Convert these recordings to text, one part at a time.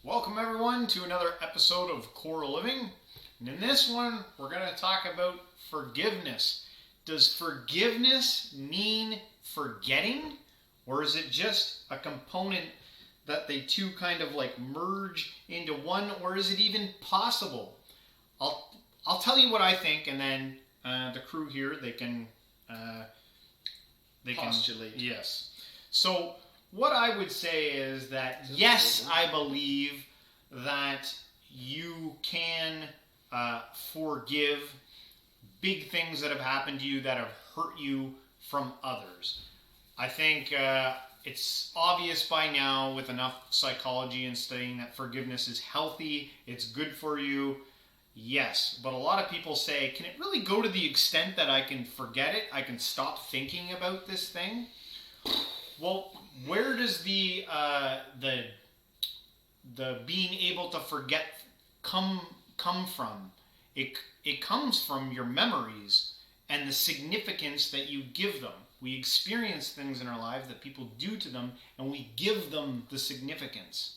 Welcome everyone to another episode of Core Living. And in this one, we're going to talk about forgiveness. Does forgiveness mean forgetting? Or is it just a component that they two kind of like merge into one? Or is it even possible? I'll tell you what I think, and then the crew here, they can postulate. Yes. So what I would say is that yes, I believe that you can forgive big things that have happened to you that have hurt you from others. I think it's obvious by now with enough psychology and studying that forgiveness is healthy, it's good for you. Yes, but a lot of people say, can it really go to the extent that I can forget it? I can stop thinking about this thing? Well, where does the being able to forget come from? It comes from your memories and the significance that you give them. We experience things in our lives that people do to them, and we give them the significance.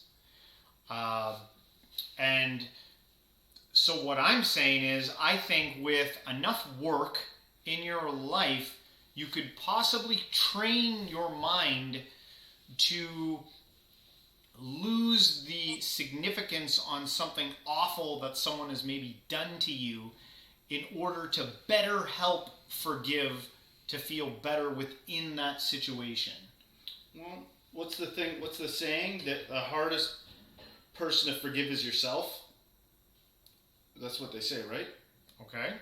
And so what I'm saying is, I think with enough work in your life, you could possibly train your mind to lose the significance on something awful that someone has maybe done to you in order to better help forgive, to feel better within that situation. Well, what's the thing? What's the saying? That the hardest person to forgive is yourself? That's what they say, right? Okay.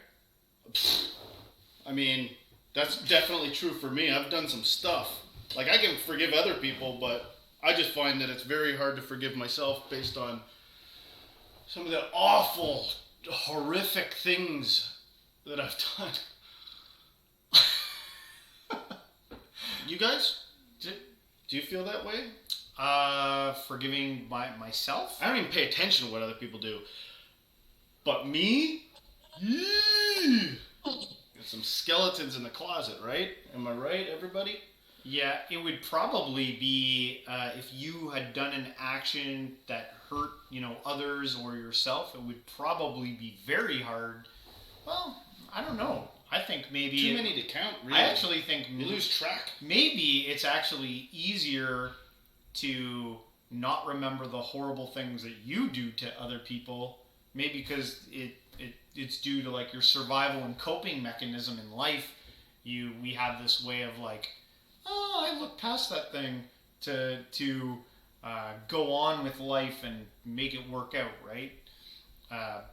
I mean, that's definitely true for me. I've done some stuff. Like, I can forgive other people, but I just find that it's very hard to forgive myself based on some of the awful, horrific things that I've done. You guys? Do you feel that way? Forgiving myself? I don't even pay attention to what other people do. But me? Yee! Got some skeletons in the closet, right? Am I right, everybody? Yeah, it would probably be if you had done an action that hurt, others or yourself. It would probably be very hard. Well, I don't know. I think maybe too many to count. Really, I actually think you lose track. Maybe it's actually easier to not remember the horrible things that you do to other people. Maybe because it's due to like your survival and coping mechanism in life. We have this way of like, oh, I look past that thing to go on with life and make it work out, right?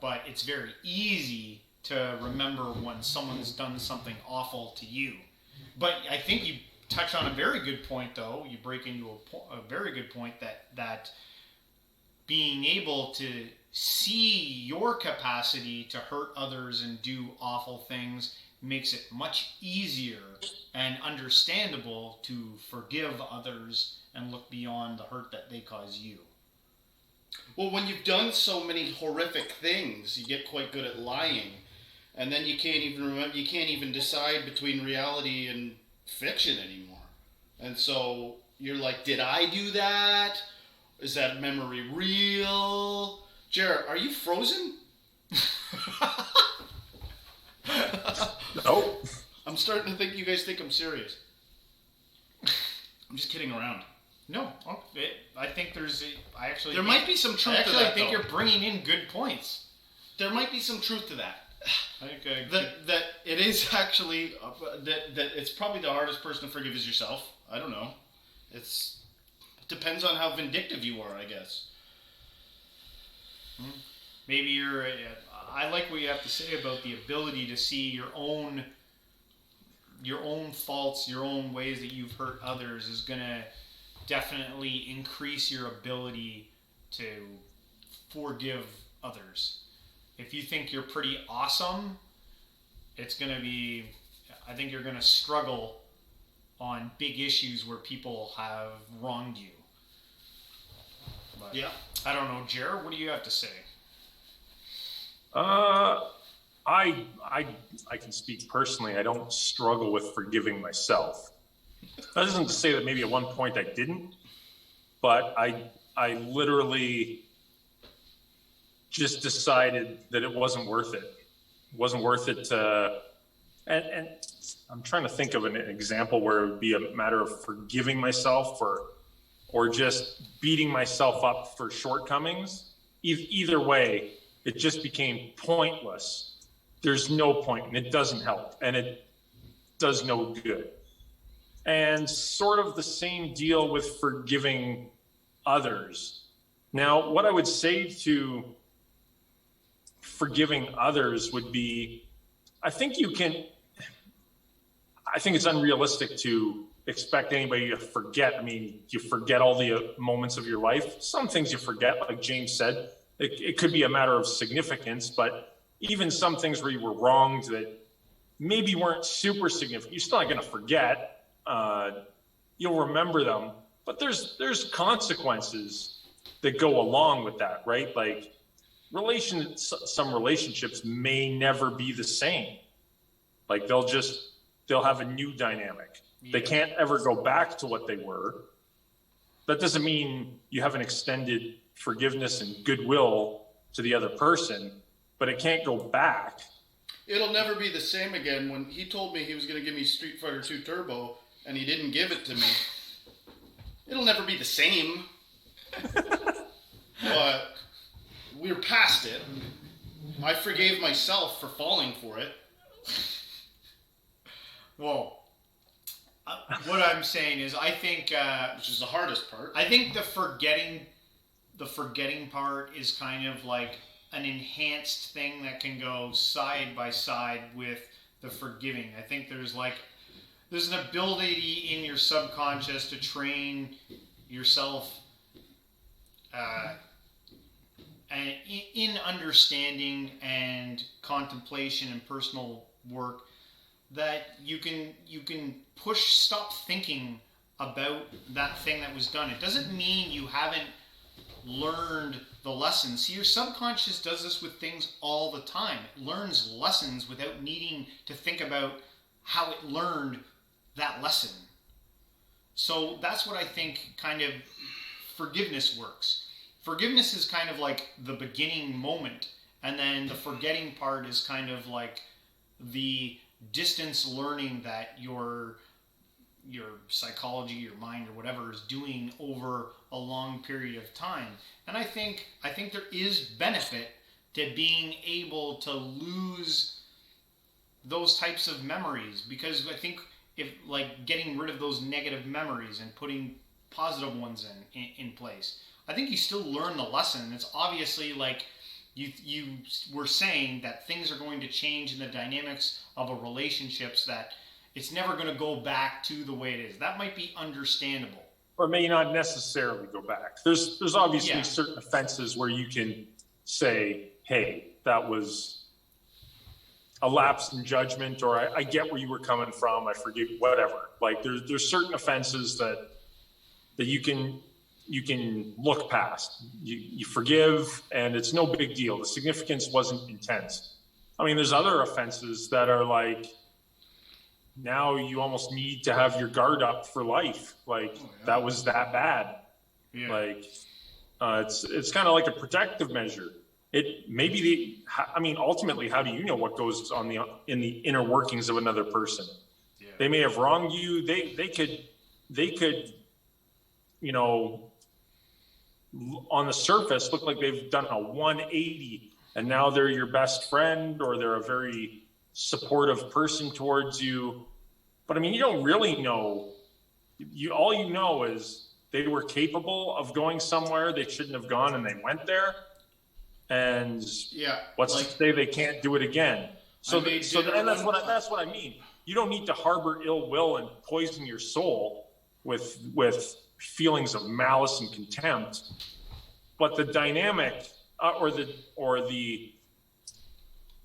But it's very easy to remember when someone's done something awful to you. But I think you touch on a very good point, though. You break into a very good point that being able to see your capacity to hurt others and do awful things makes it much easier and understandable to forgive others and look beyond the hurt that they cause you. Well, when you've done so many horrific things, you get quite good at lying. And then you can't even remember, you can't even decide between reality and fiction anymore. And so you're like, did I do that? Is that memory real? Jared, are you frozen? No. I'm starting to think you guys think I'm serious. I'm just kidding around. No, I think there might be some truth to that. I actually think you're bringing in good points. There might be some truth to that. Okay. That it is actually that it's probably the hardest person to forgive is yourself. I don't know. It depends on how vindictive you are, I guess. Maybe you're. I like what you have to say about the ability to see your own faults, your own ways that you've hurt others is gonna definitely increase your ability to forgive others. If you think you're pretty awesome, it's going to be, I think you're going to struggle on big issues where people have wronged you. But yeah. I don't know, Jared, what do you have to say? I can speak personally. I don't struggle with forgiving myself. That isn't to say that maybe at one point I didn't, but I literally just decided that it wasn't worth it. It wasn't worth it to, and I'm trying to think of an example where it would be a matter of forgiving myself or just beating myself up for shortcomings. Either way, it just became pointless. There's no point, and it doesn't help, and it does no good. And sort of the same deal with forgiving others. Now, what I would say to forgiving others would be, I think it's unrealistic to expect anybody to forget. I mean, you forget all the moments of your life. Some things you forget, like James said. It could be a matter of significance, but even some things where you were wronged that maybe weren't super significant, you're still not going to forget. You'll remember them, but there's consequences that go along with that, right? Like some relationships may never be the same. Like they'll have a new dynamic. Yeah. They can't ever go back to what they were. That doesn't mean you haven't extended forgiveness and goodwill to the other person, but it can't go back. It'll never be the same again. When he told me he was going to give me Street Fighter 2 Turbo and he didn't give it to me, it'll never be the same. But we're past it. I forgave myself for falling for it. Well, what I'm saying is, I think, which is the hardest part. I think the forgetting part is kind of like an enhanced thing that can go side by side with the forgiving. I think there's an ability in your subconscious to train yourself and in understanding and contemplation and personal work, that you can stop thinking about that thing that was done. It doesn't mean you haven't learned the lessons. See, your subconscious does this with things all the time. It learns lessons without needing to think about how it learned that lesson. So that's what I think kind of forgiveness works. Forgiveness is kind of like the beginning moment, and then the forgetting part is kind of like the distance learning that your psychology, your mind, or whatever is doing over a long period of time. And I think there is benefit to being able to lose those types of memories, because I think if like getting rid of those negative memories and putting positive ones in place, I think you still learn the lesson. It's obviously like you were saying that things are going to change in the dynamics of a relationships, that it's never going to go back to the way it is. That might be understandable. Or may not necessarily go back. There's obviously certain offenses where you can say, hey, that was a lapse in judgment, or I get where you were coming from, I forgive, whatever. Like there's certain offenses that you can look past. You forgive, and it's no big deal. The significance wasn't intense. I mean, there's other offenses that are like, now you almost need to have your guard up for life. Like, that was that bad. Yeah. Like, it's kind of like a protective measure. Ultimately, how do you know what goes on in the inner workings of another person? Yeah. They may have wronged you. They could, on the surface look like they've done a 180, and now they're your best friend, or they're a very supportive person towards you. But I mean, you don't really know. All you know is they were capable of going somewhere they shouldn't have gone, and they went there. And what's to say they can't do it again? And that's what I mean. You don't need to harbor ill will and poison your soul with feelings of malice and contempt. But the dynamic or the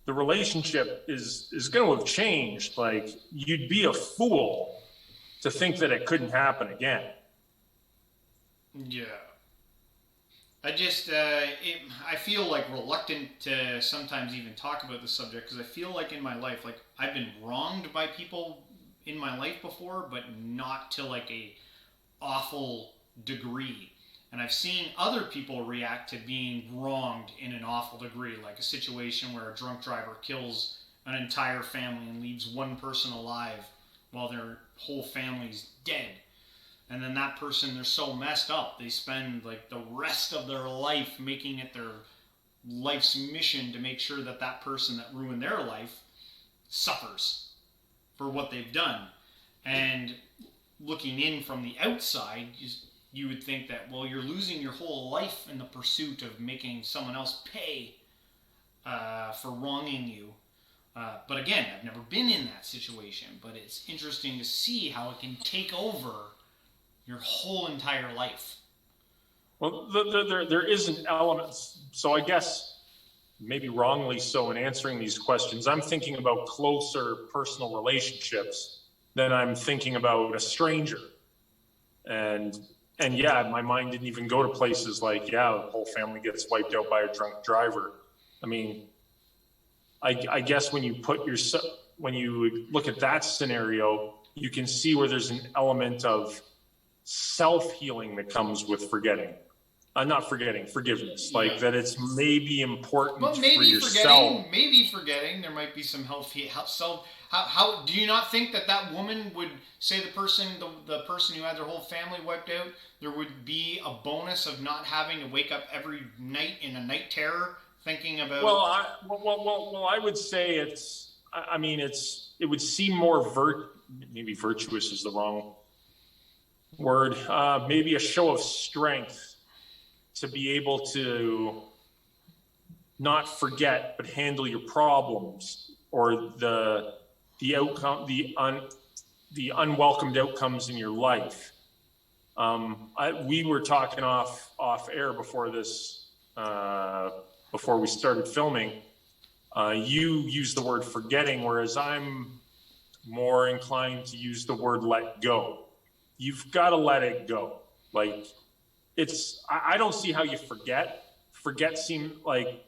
relationship is going to have changed. Like, you'd be a fool to think that it couldn't happen again. Yeah. I just, I feel like reluctant to sometimes even talk about the subject, because I feel like in my life, like, I've been wronged by people in my life before, but not to like a awful degree. And I've seen other people react to being wronged in an awful degree, like a situation where a drunk driver kills an entire family and leaves one person alive while their whole family's dead. And then that person, they're so messed up, they spend like the rest of their life making it their life's mission to make sure that that person that ruined their life suffers for what they've done. And looking in from the outside, you would think that, well, you're losing your whole life in the pursuit of making someone else pay for wronging you. But again, I've never been in that situation, but it's interesting to see how it can take over your whole entire life. Well, there is an element. So I guess maybe wrongly so in answering these questions, I'm thinking about closer personal relationships than I'm thinking about a stranger. And yeah, my mind didn't even go to places like, yeah, the whole family gets wiped out by a drunk driver. I mean, I guess when you look at that scenario, you can see where there's an element of self-healing that comes with forgetting. Not forgetting, forgiveness. Like that it's maybe important but for maybe yourself. forgetting, there might be some healthy self. How do you not think that woman would say the person who had their whole family wiped out, there would be a bonus of not having to wake up every night in a night terror thinking about? Well, I would say it would seem more maybe virtuous is the wrong word. Maybe a show of strength to be able to not forget but handle your problems or the outcome, the unwelcomed outcomes in your life. We were talking off air before this, before we started filming. You used the word forgetting, whereas I'm more inclined to use the word let go. You've got to let it go. Like I don't see how you forget. Forget seems like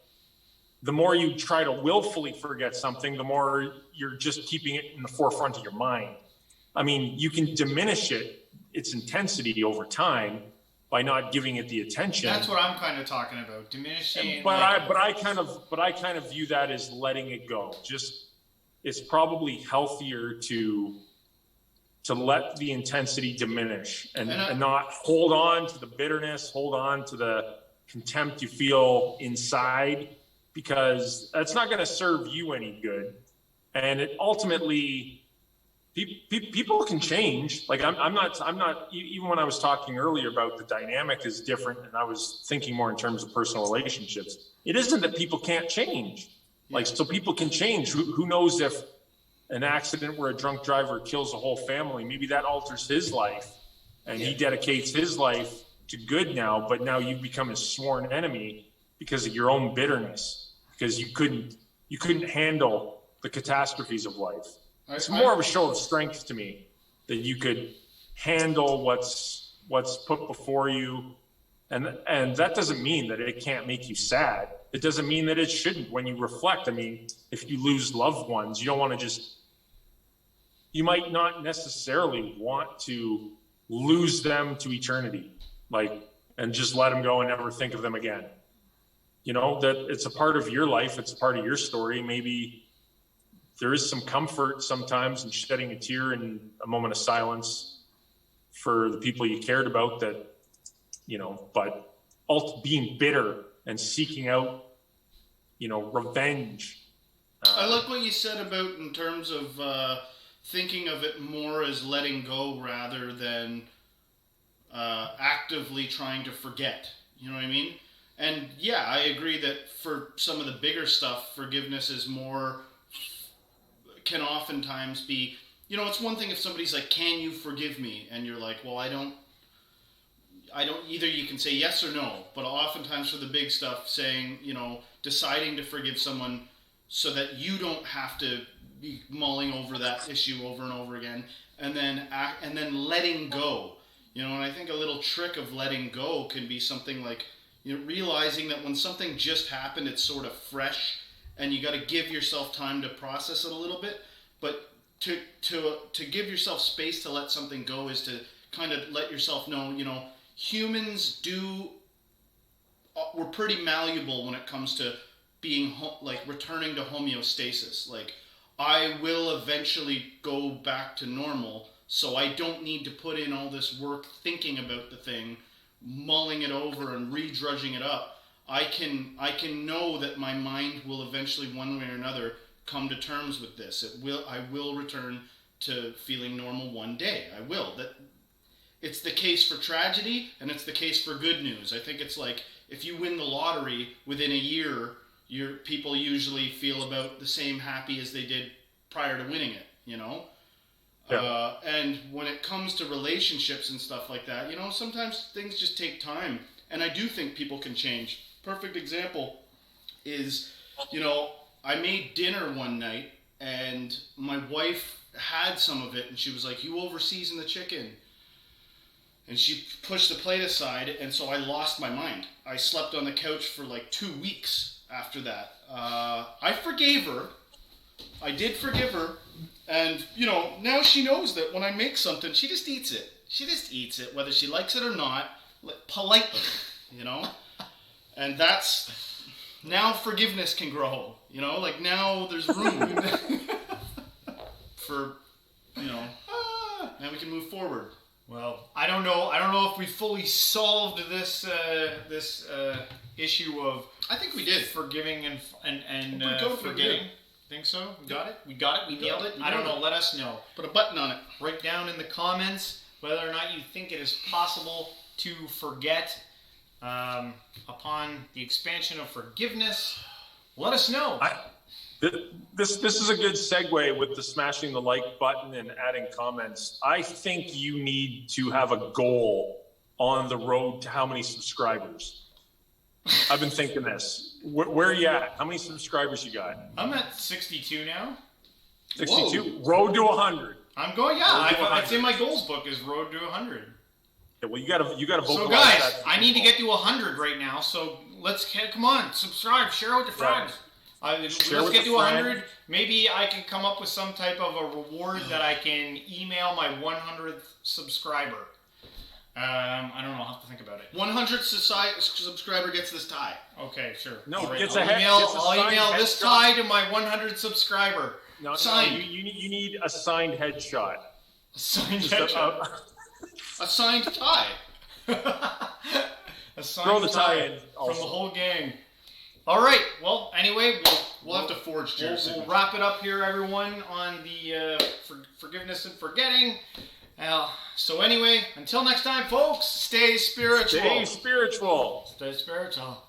the more you try to willfully forget something, the more you're just keeping it in the forefront of your mind. I mean, you can diminish its intensity over time by not giving it the attention. That's what I'm kind of talking about, diminishing. But I kind of view that as letting it go. Just it's probably healthier to let the intensity diminish and not hold on to the bitterness, hold on to the contempt you feel inside, because that's not going to serve you any good. And it ultimately, people can change. Like I'm not, even when I was talking earlier about the dynamic is different, and I was thinking more in terms of personal relationships, it isn't that people can't change. Like, so people can change. Who knows if an accident where a drunk driver kills a whole family, maybe that alters his life and he dedicates his life to good now, but now you've become his sworn enemy because of your own bitterness, because you couldn't handle the catastrophes of life. It's more of a show of strength to me that you could handle what's put before you. And that doesn't mean that it can't make you sad. It doesn't mean that it shouldn't when you reflect. I mean, if you lose loved ones, you might not necessarily want to lose them to eternity, and just let them go and never think of them again. You know, that it's a part of your life. It's a part of your story. Maybe there is some comfort sometimes in shedding a tear in a moment of silence for the people you cared about but being bitter and seeking out, revenge. I like what you said about in terms of thinking of it more as letting go rather than actively trying to forget. You know what I mean? And yeah, I agree that for some of the bigger stuff, forgiveness can oftentimes be, it's one thing if somebody's like, can you forgive me? And you're like, well, I don't, either you can say yes or no, but oftentimes for the big stuff, saying, deciding to forgive someone so that you don't have to be mulling over that issue over and over again, and then letting go. And I think a little trick of letting go can be something like, realizing that when something just happened, it's sort of fresh, and you got to give yourself time to process it a little bit. But to give yourself space to let something go is to kind of let yourself know, humans we're pretty malleable when it comes to being returning to homeostasis. Like, I will eventually go back to normal, so I don't need to put in all this work thinking about the thing, mulling it over and redrudging it up. I can know that my mind will eventually, one way or another, come to terms with this. I will return to feeling normal one day. I will. It's the case for tragedy, and it's the case for good news. I think it's like, if you win the lottery within a year, people usually feel about the same happy as they did prior to winning it, you know? Yeah. And when it comes to relationships and stuff like that, you know, sometimes things just take time. And I do think people can change. Perfect example is, you know, I made dinner one night, and my wife had some of it, and she was like, "You over-seasoned the chicken." And she pushed the plate aside, and so I lost my mind. I slept on the couch for like 2 weeks after that. I forgave her. I did forgive her. And, you know, now she knows that when I make something, she just eats it. She just eats it, whether she likes it or not, politely, you know? And now forgiveness can grow, you know? Like, now there's room for, you know, now we can move forward. Well, I don't know if we fully solved this issue of, I think we did. forgiving and Good. forgetting. Think so? We got it. We nailed it. I don't know. Let us know. Put a button on it. Write down in the comments whether or not you think it is possible to forget upon the expansion of forgiveness. Let us know. This is a good segue with the smashing the like button and adding comments. I think you need to have a goal on the road to how many subscribers. I've been thinking this. Where are you at? How many subscribers you got? I'm at 62 now. 62? Whoa. Road to 100. I'm going, Road to 100. it's in my goals book is road to 100. Yeah, well, you gotta vocalize So guys, that. I need to get to 100 right now. So come on, subscribe, share with your friends. Let's Share with get a to 100. friend. Maybe I can come up with some type of a reward that I can email my 100th subscriber. I don't know. I'll have to think about it. 100 subscriber gets this tie. Okay, sure. No, All right, it's I'll a head- email, it's a I'll signed email this headshot. tie to my 100 subscriber. No, Signed. you need a signed headshot. Signed Just headshot. A signed tie. A signed Throw the tie in from also. the whole gang. All right. Well, anyway, We'll have to forge Jared's we'll signature. wrap it up here, everyone, on the forgiveness and forgetting. So anyway, until next time, folks, stay spiritual. Stay spiritual. Stay spiritual.